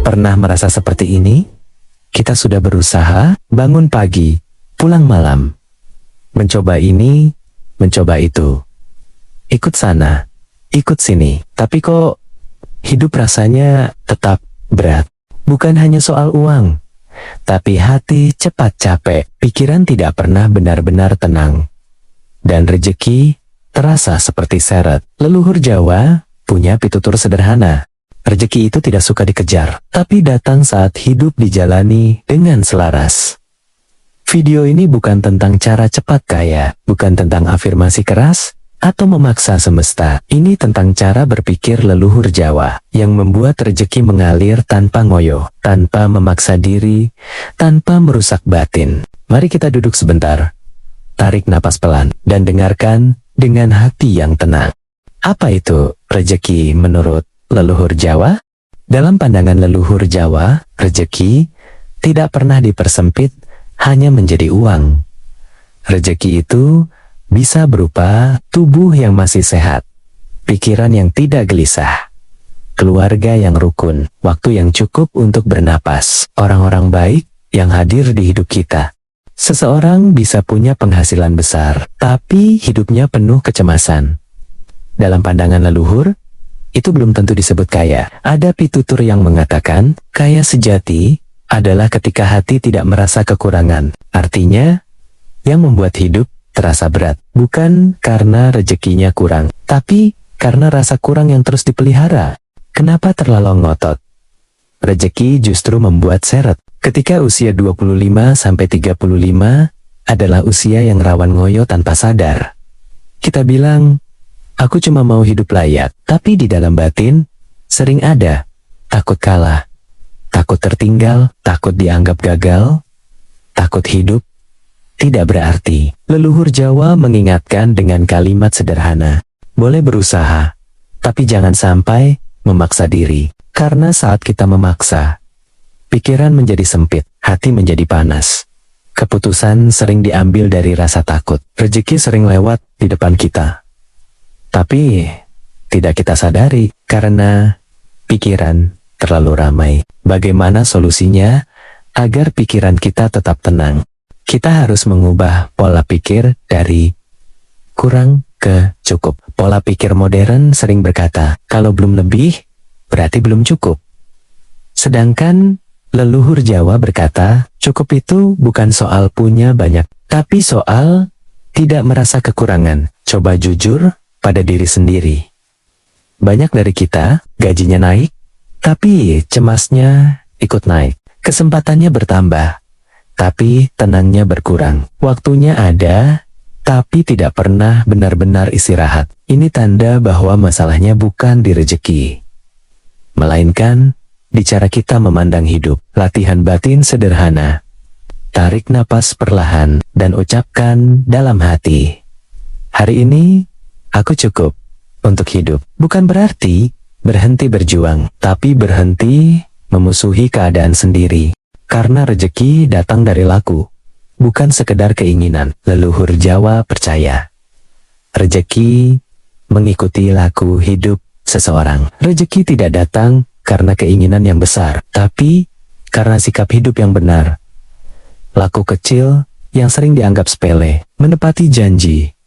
Pernah merasa seperti ini? Kita sudah berusaha, bangun pagi, pulang malam. Mencoba ini, mencoba itu. Ikut sana, ikut sini. Tapi kok hidup rasanya tetap berat. Bukan hanya soal uang, tapi hati cepat capek. Pikiran tidak pernah benar-benar tenang. Dan rejeki terasa seperti seret. Leluhur Jawa punya pitutur sederhana. Rejeki itu tidak suka dikejar, tapi datang saat hidup dijalani dengan selaras. Video ini bukan tentang cara cepat kaya, bukan tentang afirmasi keras, atau memaksa semesta. Ini tentang cara berpikir leluhur Jawa, yang membuat rejeki mengalir tanpa ngoyo, tanpa memaksa diri, tanpa merusak batin. Mari kita duduk sebentar, tarik napas pelan, dan dengarkan dengan hati yang tenang. Apa itu rejeki menurut leluhur Jawa? Dalam pandangan leluhur Jawa, rejeki tidak pernah dipersempit hanya menjadi uang. Rejeki itu bisa berupa tubuh yang masih sehat, pikiran yang tidak gelisah, keluarga yang rukun, waktu yang cukup untuk bernapas, orang-orang baik yang hadir di hidup kita. Seseorang bisa punya penghasilan besar, tapi hidupnya penuh kecemasan. Dalam pandangan leluhur, itu belum tentu disebut kaya. Ada pitutur yang mengatakan, kaya sejati adalah ketika hati tidak merasa kekurangan. Artinya, yang membuat hidup terasa berat, bukan karena rezekinya kurang, tapi karena rasa kurang yang terus dipelihara. Kenapa terlalu ngotot? Rezeki justru membuat seret. Ketika usia 25-35 adalah usia yang rawan ngoyo tanpa sadar. Kita bilang, aku cuma mau hidup layak, tapi di dalam batin, sering ada takut kalah, takut tertinggal, takut dianggap gagal, takut hidup tidak berarti. Leluhur Jawa mengingatkan dengan kalimat sederhana, boleh berusaha, tapi jangan sampai memaksa diri. Karena saat kita memaksa, pikiran menjadi sempit, hati menjadi panas. Keputusan sering diambil dari rasa takut, rezeki sering lewat di depan kita. Tapi tidak kita sadari karena pikiran terlalu ramai. Bagaimana solusinya agar pikiran kita tetap tenang? Kita harus mengubah pola pikir dari kurang ke cukup. Pola pikir modern sering berkata, kalau belum lebih, berarti belum cukup. Sedangkan leluhur Jawa berkata, cukup itu bukan soal punya banyak, tapi soal tidak merasa kekurangan. Coba jujur pada diri sendiri. Banyak dari kita, gajinya naik, tapi cemasnya ikut naik. Kesempatannya bertambah, tapi tenangnya berkurang. Waktunya ada, tapi tidak pernah benar-benar istirahat. Ini tanda bahwa masalahnya bukan di rezeki, melainkan di cara kita memandang hidup. Latihan batin sederhana. Tarik napas perlahan dan ucapkan dalam hati, hari ini aku cukup untuk hidup. Bukan berarti berhenti berjuang, tapi berhenti memusuhi keadaan sendiri. Karena rezeki datang dari laku, bukan sekedar keinginan. Leluhur Jawa percaya, rezeki mengikuti laku hidup seseorang. Rezeki tidak datang karena keinginan yang besar, tapi karena sikap hidup yang benar. Laku kecil yang sering dianggap sepele, menepati janji,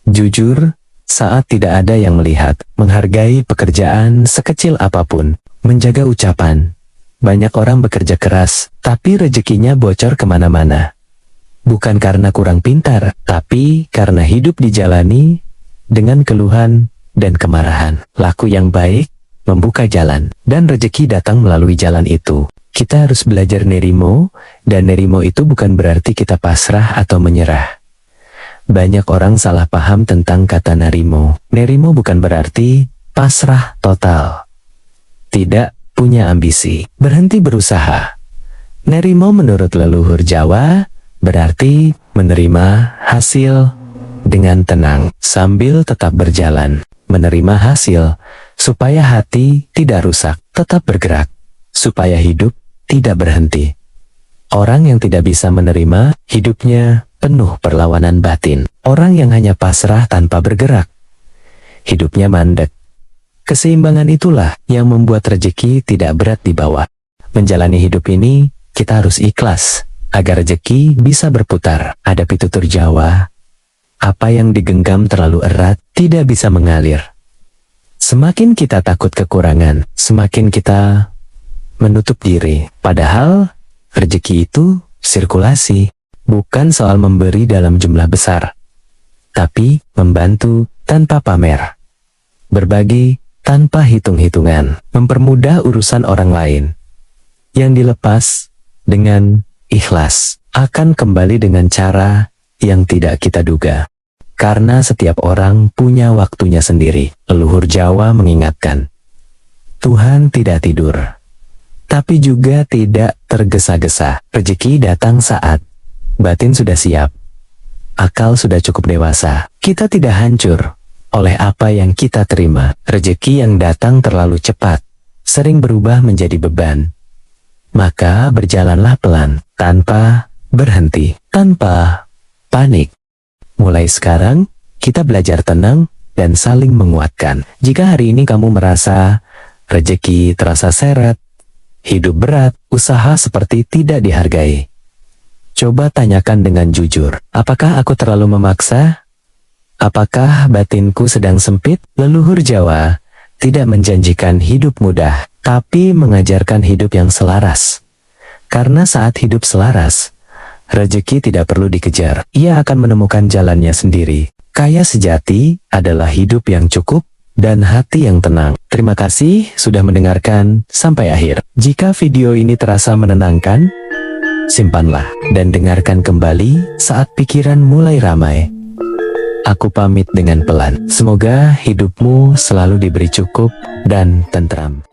jujur saat tidak ada yang melihat, menghargai pekerjaan sekecil apapun, menjaga ucapan. Banyak orang bekerja keras, tapi rezekinya bocor kemana-mana. Bukan karena kurang pintar, tapi karena hidup dijalani dengan keluhan dan kemarahan. Laku yang baik membuka jalan, dan rezeki datang melalui jalan itu. Kita harus belajar nerimo, dan nerimo itu bukan berarti kita pasrah atau menyerah. Banyak orang salah paham tentang kata nerimo. Nerimo bukan berarti pasrah total, tidak punya ambisi, berhenti berusaha. Nerimo menurut leluhur Jawa berarti menerima hasil dengan tenang, sambil tetap berjalan. Menerima hasil supaya hati tidak rusak, tetap bergerak, supaya hidup tidak berhenti. Orang yang tidak bisa menerima, hidupnya penuh perlawanan batin. Orang yang hanya pasrah tanpa bergerak, hidupnya mandek. Keseimbangan itulah yang membuat rezeki tidak berat dibawa. Menjalani hidup ini, kita harus ikhlas, agar rezeki bisa berputar. Ada pitutur Jawa, apa yang digenggam terlalu erat, tidak bisa mengalir. Semakin kita takut kekurangan, semakin kita menutup diri. Padahal, rezeki itu sirkulasi, bukan soal memberi dalam jumlah besar, tapi membantu tanpa pamer, berbagi tanpa hitung-hitungan, mempermudah urusan orang lain. Yang dilepas dengan ikhlas akan kembali dengan cara yang tidak kita duga. Karena setiap orang punya waktunya sendiri. Leluhur Jawa mengingatkan, Tuhan tidak tidur, tapi juga tidak tergesa-gesa. Rezeki datang saat batin sudah siap, akal sudah cukup dewasa. Kita tidak hancur oleh apa yang kita terima. Rezeki yang datang terlalu cepat sering berubah menjadi beban. Maka berjalanlah pelan, tanpa berhenti, tanpa panik. Mulai sekarang, kita belajar tenang dan saling menguatkan. Jika hari ini kamu merasa rezeki terasa seret, hidup berat, usaha seperti tidak dihargai, coba tanyakan dengan jujur, apakah aku terlalu memaksa? Apakah batinku sedang sempit? Leluhur Jawa tidak menjanjikan hidup mudah, tapi mengajarkan hidup yang selaras. Karena saat hidup selaras, rezeki tidak perlu dikejar, ia akan menemukan jalannya sendiri. Kaya sejati adalah hidup yang cukup dan hati yang tenang. Terima kasih sudah mendengarkan sampai akhir. Jika video ini terasa menenangkan, simpanlah dan dengarkan kembali saat pikiran mulai ramai. Aku pamit dengan pelan. Semoga hidupmu selalu diberi cukup dan tentram.